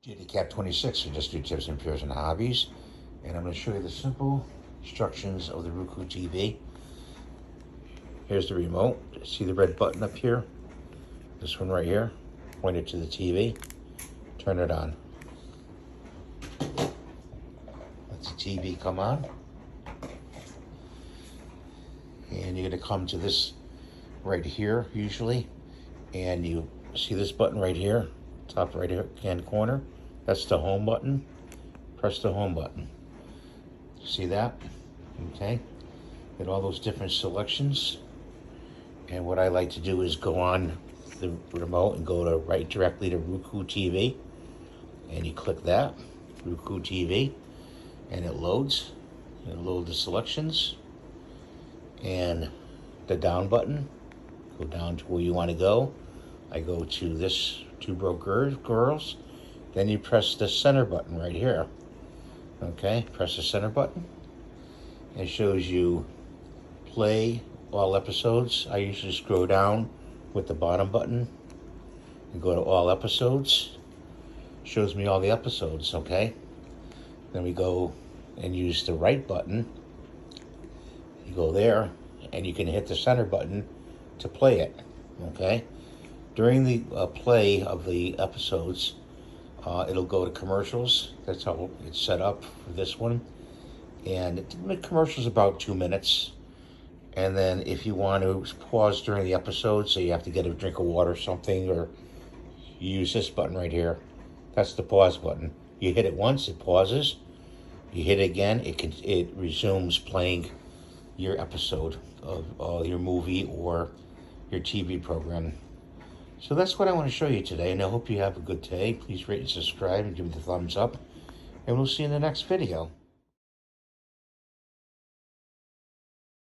JDCap 26, Industry Tips and Repairs and Hobbies, and I'm going to show you the simple instructions of the Roku TV. Here's the remote. See the red button up here? This one right here. Point it to the TV. Turn it on. Let the TV come on. And you're going to come to this right here, usually. And you see this button right here, top right hand corner. That's the home button. Press the home button. See that? Okay. Get all those different selections. And what I like to do is go on the remote and go to directly to Roku TV. And you click that, Roku TV, and it loads. It'll load the selections. And the down button, go down to where you want to go. I go to this Two Broke Girls. Then you press the center button right here. Okay, press the center button. It shows you play all episodes. I usually scroll down with the bottom button and go to all episodes. Shows me all the episodes, okay? Then we go and use the right button. You go there and you can hit the center button to play it, okay? During the play of the episodes, it'll go to commercials. That's how it's set up for this one. And the commercial's about 2 minutes. And then if you want to pause during the episode, so you have to get a drink of water or something, or you use this button right here. That's the pause button. You hit it once, it pauses. You hit it again, it resumes playing your episode of your movie or your TV program. So that's what I want to show you today, and I hope you have a good day. Please rate and subscribe and give me the thumbs up, and we'll see you in the next video.